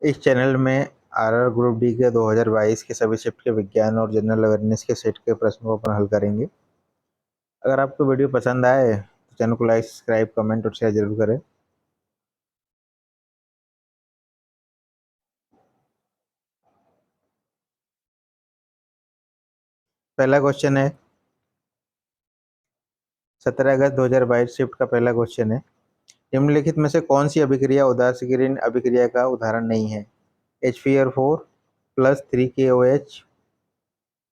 इस चैनल में RR group D के 2022 के सभी शिफ्ट के विज्ञान और जनरल अवेयरनेस के सेट के प्रश्नों को अपन हल करेंगे। अगर आपको वीडियो पसंद आए तो चैनल को लाइक, सब्सक्राइब, कमेंट और शेयर जरूर करें। पहला क्वेश्चन है 17 अगस्त 2022 शिफ्ट का पहला क्वेश्चन है, निम्नलिखित में से कौन सी अभिक्रिया उदासीकरण अभिक्रिया का उदाहरण नहीं है? HPr4 plus 3KOH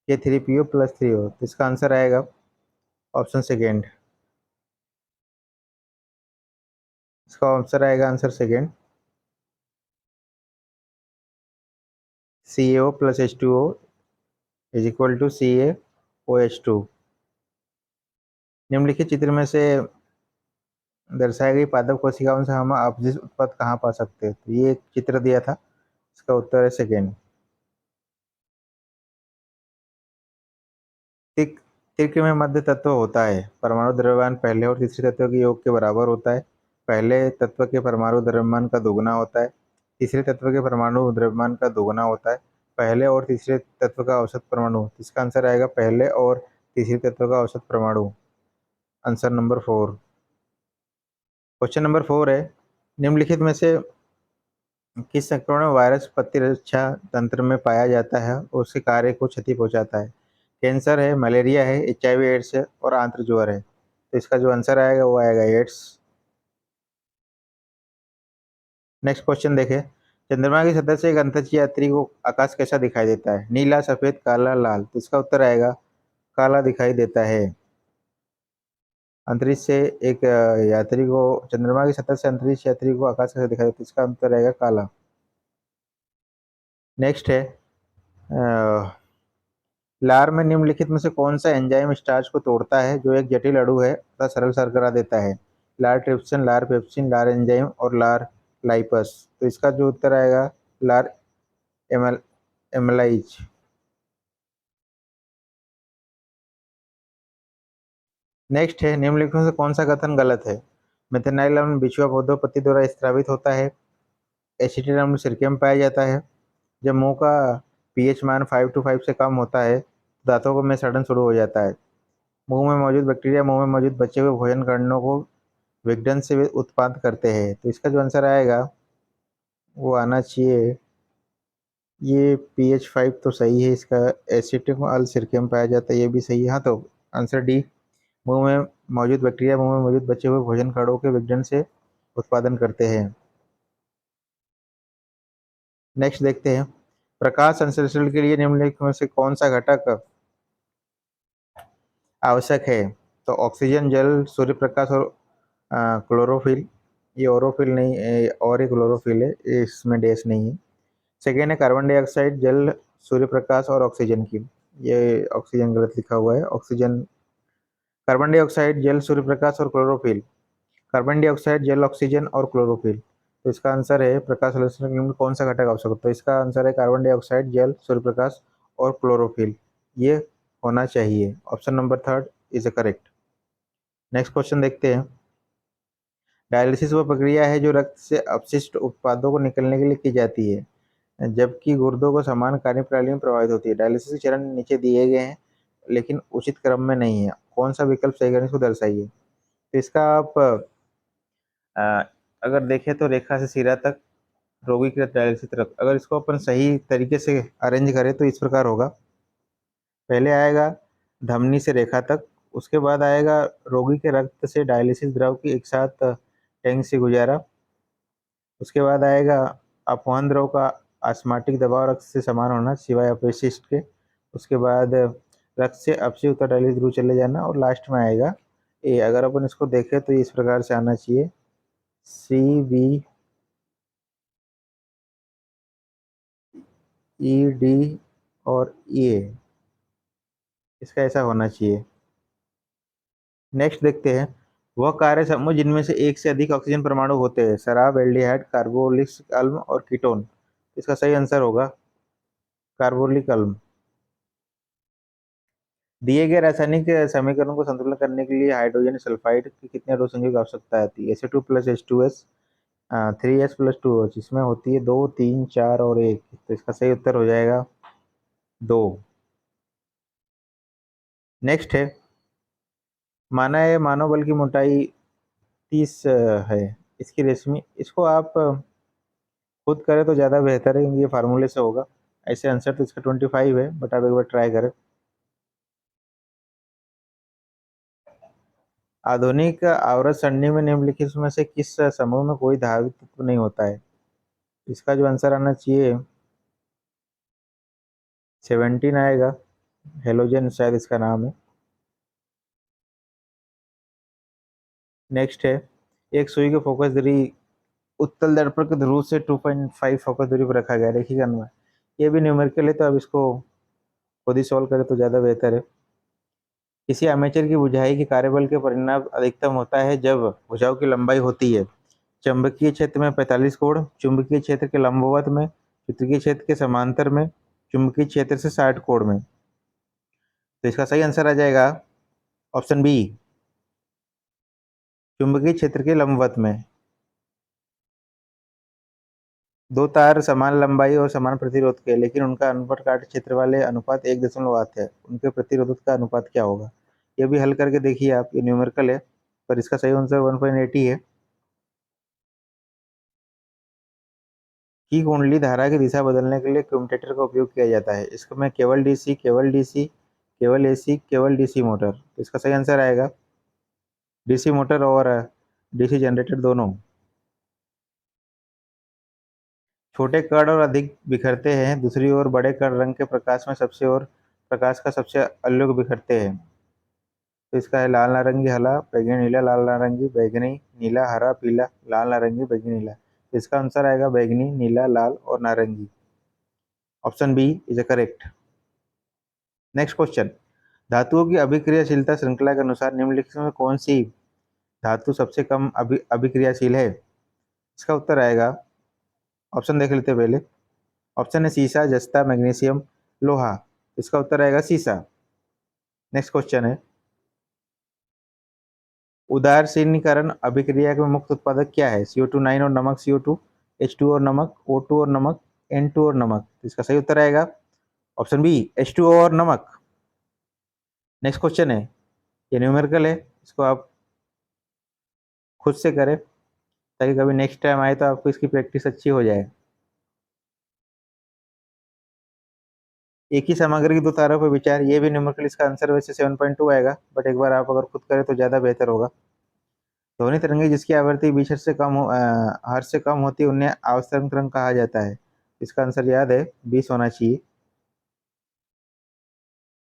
K3PO plus 3O। तो इसका आंसर आएगा ऑप्शन सेकेंड। इसका आंसर आएगा answer second, CaO plus H2O is equal to CaOH2। निम्नलिखित चित्र में से दर्शाई गई पादप कोशिकाओं से हम अपजित उत्पाद कहाँ पा सकते हैं? तो ये एक चित्र दिया था, इसका उत्तर है सेकेंड। तिक तिर्क में मध्य तत्व होता है। परमाणु द्रव्यमान पहले और तीसरे तत्व के योग के बराबर होता है। पहले तत्व के परमाणु द्रव्यमान का दोगुना होता है। तीसरे तत्व के परमाणु द्रव्यमान का दोगुना होता है। पहले और तीसरे तत्व का औसत परमाणु। इसका आंसर आएगा पहले और तीसरे तत्व का औसत परमाणु। Answer number 4। क्वेश्चन नंबर 4 है, निम्नलिखित में से किस संक्रमण में वायरस प्रतिरक्षा तंत्र में पाया जाता है और उसके कार्य को क्षति पहुंचाता है? कैंसर है, मलेरिया है, HIV एड्स है और आंत्र ज्वर है। तो इसका जो आंसर आएगा वो आएगा एड्स। नेक्स्ट क्वेश्चन देखें, चंद्रमा की सतह से एक अंतरिक्ष यात्री को आकाश कैसा दिखाई देता है? नीला, सफेद, काला, लाल। तो इसका उत्तर आएगा काला दिखाई देता है। अंतरिक्ष से एक यात्री को, चंद्रमा की सतह से अंतरिक्ष यात्री को आकाश कैसा दिखाई देता है? इसका उत्तर आएगा काला। नेक्स्ट है, लार में निम्नलिखित में से कौन सा एंजाइम स्टार्च को तोड़ता है जो एक जटिल अणु है तथा सरल शर्करा देता है? लार ट्रिप्सिन, लार पेप्सिन, लार एंजाइम और लार लाइपस। तो इसका जो उत्तर आएगा लार एमलाइज। नेक्स्ट है, निम्नलिखित में से कौन सा कथन गलत है? मेथेनाइल अम्ल बिछुआ पौधों पत्ती द्वारा स्त्रावित होता है। एसिटिल अम्ल सिरके में पाया जाता है। जब मुंह का पीएच मान 5 से कम होता है दांतों में सड़न शुरू हो जाता है। मुंह में मौजूद बैक्टीरिया मुंह में मौजूद बचे हुए भोजन कणों को विघटन से उत्पाद करते हैं। तो इसका जो आंसर आएगा वो आना चाहिए, ये pH 5 तो सही है इसका। एसिटिक अल सिरके में पाया जाता है, ये भी सही है। हाँ, तो आंसर डी, मुंह में मौजूद बैक्टीरिया मुंह में मौजूद बचे हुए भोजन कणों के विघटन से उत्पादन करते हैं। नेक्स्ट देखते हैं, प्रकाश संश्लेषण के लिए निम्नलिखित में से कौन सा घटक आवश्यक है? तो ऑक्सीजन, जल, सूर्य प्रकाश और क्लोरोफिल। ये ओरोफिल नहीं और एक क्लोरोफिल है, इसमें डैश नहीं है। सेकेंड है कार्बन डाइऑक्साइड, जल, सूर्य प्रकाश और ऑक्सीजन की। ये ऑक्सीजन गलत लिखा हुआ है। ऑक्सीजन, कार्बन डाइऑक्साइड, जल, सूर्य प्रकाश और क्लोरोफिल। कार्बन डाइऑक्साइड, जल, ऑक्सीजन और क्लोरोफिल। तो इसका आंसर है प्रकाश संश्लेषण में कौन सा घटक आवश्यक होता है? तो इसका आंसर है कार्बन डाइऑक्साइड, जल, सूर्य प्रकाश और क्लोरोफिल। ये होना चाहिए। Option number third is correct. Next question देखते हैं, डायलिसिस वह प्रक्रिया है जो रक्त से अपशिष्ट उत्पादों को निकलने के लिए की जाती है जबकि गुर्दों को समान कार्यप्रणाली में प्रभावित होती है। डायलिसिस के चरण नीचे दिए गए हैं लेकिन उचित क्रम में नहीं है। कौन सा विकल्प सही है, इसको दर्शाइए। तो इसका आप अगर देखें तो रेखा से सिरा तक रोगीकृत डायलिसिस रक्त, अगर इसको अपन सही तरीके से अरेंज करें तो इस प्रकार होगा। पहले आएगा धमनी से रेखा तक, उसके बाद आएगा रोगी के रक्त से डायलिसिस द्रव की एक साथ टैंक से गुजारा। उसके बाद आएगा अपवहन द्रव का ऑस्मोटिक दबाव रक्त से समान होना सिवाय अपशिष्ट के। उसके बाद रक्त से अपशिष्ट उत्तर डायलिसिस ध्रुव चले जाना और लास्ट में आएगा ए। अगर अपन इसको देखें तो इस प्रकार से आना चाहिए, CBED और ए, इसका ऐसा होना चाहिए। नेक्स्ट देखते हैं, वह कार्य समूह जिनमें से एक से अधिक ऑक्सीजन परमाणु होते हैं। शराब, एल्डिहाइड, कार्बोक्सिलिक अम्ल और कीटोन। इसका सही आंसर होगा कार्बोक्सिलिक अम्ल। दिए गए रासायनिक समीकरण को संतुलित करने के लिए हाइड्रोजन सल्फाइड की कितने अणु संयुग की आवश्यकता होती है? Sa2 प्लस H2S, 3s+2 जिसमें होती है 2, 3, 4 और 1, तो इसका सही उत्तर हो जाएगा 2। नेक्स्ट है, माना है मानव बल की मोटाई 30 है, इसकी रेशमी, इसको आप खुद करें तो ज़्यादा बेहतर है क्योंकि ये फार्मूले से होगा। ऐसे आंसर तो इसका 25 है, बट आप एक बार ट्राई करें। आधुनिक आवर्त सारणी में निम्नलिखित में से किस समूह में कोई धारित तत्व नहीं होता है? इसका जो आंसर आना चाहिए 17 आएगा, हेलोजन शायद इसका नाम है। नेक्स्ट है, एक सुई के फोकस दूरी उत्तल दर्पण के ध्रुव से 2.5 फोकस दूरी पर रखा गया, रेखीय अनुमान। ये भी न्यूमेरिकल है, तो अब इसको खुद ही सॉल्व करें तो ज़्यादा बेहतर है। किसी आर्मेचर की बुझाई के कार्यबल के परिणाम अधिकतम होता है जब भुजाओं की लंबाई होती है चुंबकीय क्षेत्र में 45 कोण, चुंबकीय क्षेत्र के लंबवत में, चुंबकीय क्षेत्र के समांतर में, चुंबकीय क्षेत्र से 60 कोण में। तो इसका सही आंसर आ जाएगा ऑप्शन बी, चुंबकीय क्षेत्र के लंबवत में। दो तार समान लंबाई और समान प्रतिरोध के, लेकिन उनका अनुप्रस्थ काट क्षेत्र वाले अनुपात 1.8 है, उनके प्रतिरोध का अनुपात क्या होगा? ये भी हल करके देखिए आप, ये न्यूमेरिकल है, पर इसका सही आंसर 1.80 है। की कुंडली धारा की दिशा बदलने के लिए कम्यूटेटर का उपयोग किया जाता है? इसमें केवल डीसी, केवल डीसी, केवल एसी, केवल डीसी मोटर। इसका सही आंसर आएगा डीसी मोटर और डीसी जनरेटर दोनों। छोटे कण और अधिक बिखरते हैं, दूसरी ओर बड़े कण रंग के प्रकाश में सबसे और प्रकाश का सबसे अलग बिखरते हैं। तो इसका है लाल नारंगी, हरा, बैगनी, नीला, लाल नारंगी, बैगनी, नीला, हरा, पीला, लाल नारंगी, बैगनी, नीला। तो इसका आंसर आएगा बैगनी, नीला, लाल और नारंगी। Option B is a correct. Next question, धातुओं की अभिक्रियाशीलता श्रृंखला के अनुसार निम्नलिखित में कौन सी धातु सबसे कम अभिक्रियाशील है? इसका उत्तर आएगा, ऑप्शन देख लेते हैं पहले। ऑप्शन है सीसा, जस्ता, मैग्नीशियम, लोहा। इसका उत्तर आएगा सीसा। नेक्स्ट क्वेश्चन है, उदासीनीकरण अभिक्रिया के मुख्य उत्पादक क्या है? CO2 9 और नमक CO2, H2 और नमक, O2 और नमक, N2 और नमक। इसका सही उत्तर आएगा ऑप्शन बी, H2O और नमक। नेक्स्ट क्वेश्चन है, ये न्यूमेरिकल है, इसको आप खुद से करें ताकि कभी नेक्स्ट टाइम आए तो आपको इसकी प्रैक्टिस अच्छी हो जाए। एक ही सामग्री की दो तारों पर विचार, ये भी न्यूमेरिकल, इसका आंसर वैसे 7.2 आएगा, बट एक बार आप अगर खुद करें तो ज़्यादा बेहतर होगा। ध्वनि तरंगे जिसकी आवृत्ति 20 हर्ट्ज से कम होती है उन्हें अवस्थांग तरंग कहा जाता है। इसका आंसर याद है 20 होना चाहिए।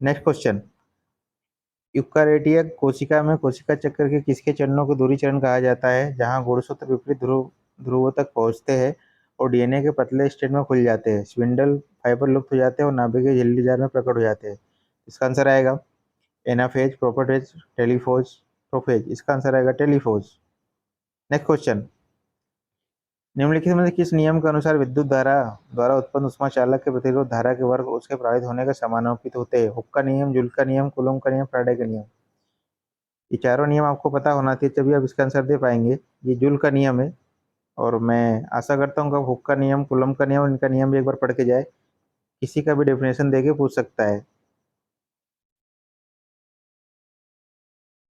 नेक्स्ट क्वेश्चन, यूकार्योटिक कोशिका में कोशिका चक्र के किसके चरणों को दूरी चरण कहा जाता है जहां गुणसूत्र विपरीत ध्रुवों तक पहुंचते हैं और डीएनए के पतले स्टेट में खुल जाते हैं, स्पिंडल फाइबर लुप्त हो जाते हैं और नाभिकीय झिल्ली जाल में प्रकट हो जाते हैं? इसका आंसर आएगा एनाफेज, प्रोपोफेज, टेलीफोज, प्रोफेज। इसका आंसर आएगा टेलीफोज। नेक्स्ट क्वेश्चन, निम्नलिखित में से किस नियम के अनुसार विद्युत धारा द्वारा उत्पन्न ऊष्मा चालक के प्रतिरोध धारा के वर्ग उसके प्रभावित होने का समानुपातिक होते हैं? हुक का नियम, जूल का नियम, कूलॉम का नियम, फैराडे का नियम। ये चारों नियम आपको पता होना चाहिए तभी आप इसका आंसर दे पाएंगे। ये जूल का नियम है, और मैं आशा करता हूँ कि हुक का नियम, कूलॉम का नियम, इनका नियम भी एक बार पढ़ के जाए, किसी का भी डेफिनेशन दे के पूछ सकता है।